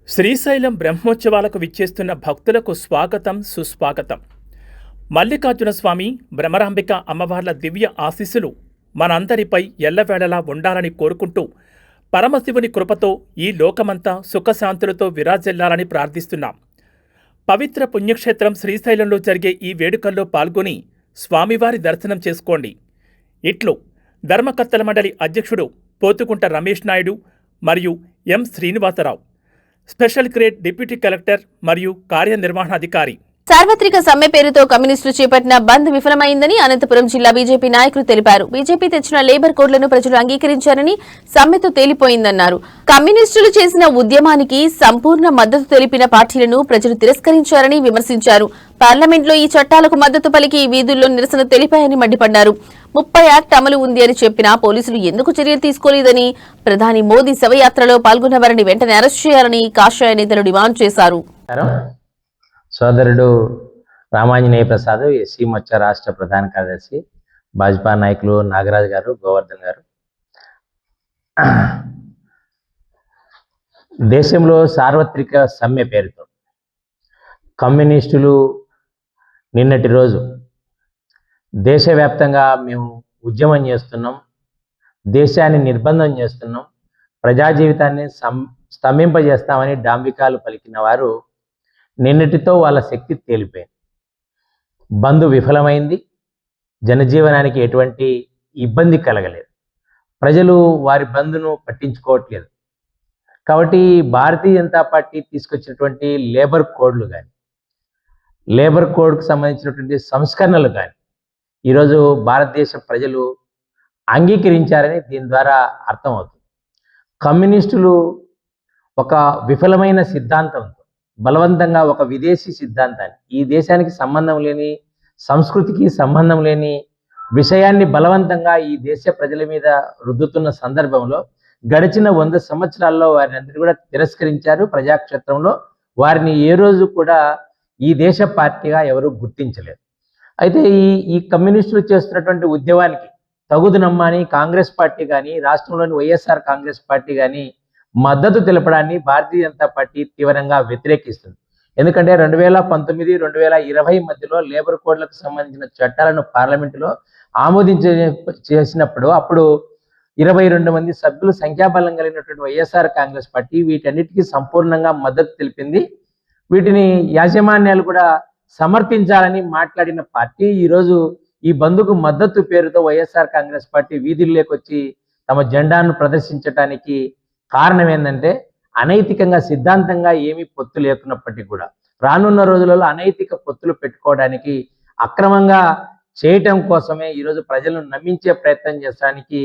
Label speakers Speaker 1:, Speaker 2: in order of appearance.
Speaker 1: శ్రీశైలం బ్రహ్మోత్సవాలకు విచ్చేస్తున్న భక్తులకు స్వాగతం సుస్వాగతం. మల్లికార్జున స్వామి, భ్రమరాంబిక అమ్మవార్ల దివ్య ఆశీస్సులు మనందరిపై ఎల్లవేళలా ఉండాలని కోరుకుంటూ పరమశివుని కృపతో ఈ లోకమంతా సుఖశాంతులతో విరాజిల్లాలని ప్రార్థిస్తున్నాం. పవిత్ర పుణ్యక్షేత్రం శ్రీశైలంలో జరిగే ఈ వేడుకల్లో పాల్గొని స్వామివారి దర్శనం చేసుకోండి. ఇట్లు ధర్మకర్తల మండలి అధ్యక్షుడు పోతుకుంట రమేష్ నాయుడు మరియు M Srinivasarao, special grade deputy collector మరియు కార్యనిర్వహణాధికారి.
Speaker 2: సార్వత్రిక సమ్మె పేరుతో కమ్యూనిస్టులు చేపట్టిన బంద్ విఫలమైందని అనంతపురం జిల్లా బీజేపీ నాయకులు తెలిపారు. బీజేపీ తెచ్చిన లేబర్ కోడ్లను ప్రజలు అంగీకరించారని, సమ్మెతో తేలిపోయిందన్నారు. కమ్యూనిస్టులు చేసిన ఉద్యమానికి సంపూర్ణ మద్దతు తెలిపిన పార్టీలను ప్రజలు తిరస్కరించారని విమర్శించారు. పార్లమెంట్లో ఈ చట్టాలకు మద్దతు పలికి వీధుల్లో నిరసన తెలిపాయని మండిపడ్డారు. 30 యాక్ట్ అమలు ఉంది అని చెప్పినా పోలీసులు ఎందుకు చర్యలు తీసుకోలేదని, ప్రధాని మోదీ శవయాత్రలో పాల్గొన్న వారిని వెంటనే అరెస్ట్ చేయాలని కాషాయ నేతలు డిమాండ్ చేశారు.
Speaker 3: సోదరుడు రామాంజనేయ ప్రసాద్, ఎస్సీ మోర్చా రాష్ట్ర ప్రధాన కార్యదర్శి, భాజపా నాయకులు నాగరాజు గారు, గోవర్ధన్ గారు. దేశంలో సార్వత్రిక సమ్మె పేరుతో కమ్యూనిస్టులు నిన్నటి రోజు దేశవ్యాప్తంగా మేము ఉద్యమం చేస్తున్నాం, దేశాన్ని నిర్బంధం చేస్తున్నాం, ప్రజా జీవితాన్ని స్తంభింపజేస్తామని డాంబికాలు పలికిన వారు నిన్నటితో వాళ్ళ శక్తి తేలిపోయింది. బంద్ విఫలమైంది. జనజీవనానికి ఎటువంటి ఇబ్బంది కలగలేదు. ప్రజలు వారి బంద్ను పట్టించుకోవట్లేదు. కాబట్టి భారతీయ జనతా పార్టీ తీసుకొచ్చినటువంటి లేబర్ కోడ్లు కానీ, లేబర్ కోడ్కు సంబంధించినటువంటి సంస్కరణలు కానీ ఈరోజు భారతదేశ ప్రజలు అంగీకరించారని దీని ద్వారా అర్థమవుతుంది. కమ్యూనిస్టులు ఒక విఫలమైన సిద్ధాంతంతో బలవంతంగా ఒక విదేశీ సిద్ధాంతాన్ని, ఈ దేశానికి సంబంధం లేని, సంస్కృతికి సంబంధం లేని విషయాన్ని బలవంతంగా ఈ దేశ ప్రజల మీద రుద్దుతున్న సందర్భంలో గడిచిన 100 సంవత్సరాల్లో వారిని అందరూ కూడా తిరస్కరించారు. ప్రజాక్షేత్రంలో వారిని ఏ రోజు కూడా ఈ దేశ పార్టీగా ఎవరు గుర్తించలేదు. అయితే ఈ కమ్యూనిస్టులు చేస్తున్నటువంటి ఉద్యమానికి తగుదునమ్మని కాంగ్రెస్ పార్టీ కానీ, రాష్ట్రంలోని వైఎస్ఆర్ కాంగ్రెస్ పార్టీ కానీ మద్దతు తెలపడాన్ని భారతీయ జనతా పార్టీ తీవ్రంగా వ్యతిరేకిస్తుంది. ఎందుకంటే 2019, 2020 మధ్యలో లేబర్ కోడ్లకు సంబంధించిన చట్టాలను పార్లమెంటులో చేసినప్పుడు అప్పుడు 22 మంది సభ్యులు సంఖ్యాబలం కలిగినటువంటి వైఎస్ఆర్ కాంగ్రెస్ పార్టీ వీటన్నిటికీ సంపూర్ణంగా మద్దతు తెలిపింది. వీటిని యాజమాన్యాలు కూడా సమర్థించాలని మాట్లాడిన పార్టీ ఈరోజు ఈ బంద్కు మద్దతు పేరుతో వైఎస్ఆర్ కాంగ్రెస్ పార్టీ వీధుల్లోకి వచ్చి తమ జెండాను ప్రదర్శించడానికి కారణం ఏంటంటే, అనైతికంగా సిద్ధాంతంగా ఏమీ పొత్తు లేకున్నప్పటికీ కూడా రానున్న రోజులలో అనైతిక పొత్తులు పెట్టుకోవడానికి, అక్రమంగా చేయటం కోసమే ఈరోజు ప్రజలను నమ్మించే ప్రయత్నం చేసడానికి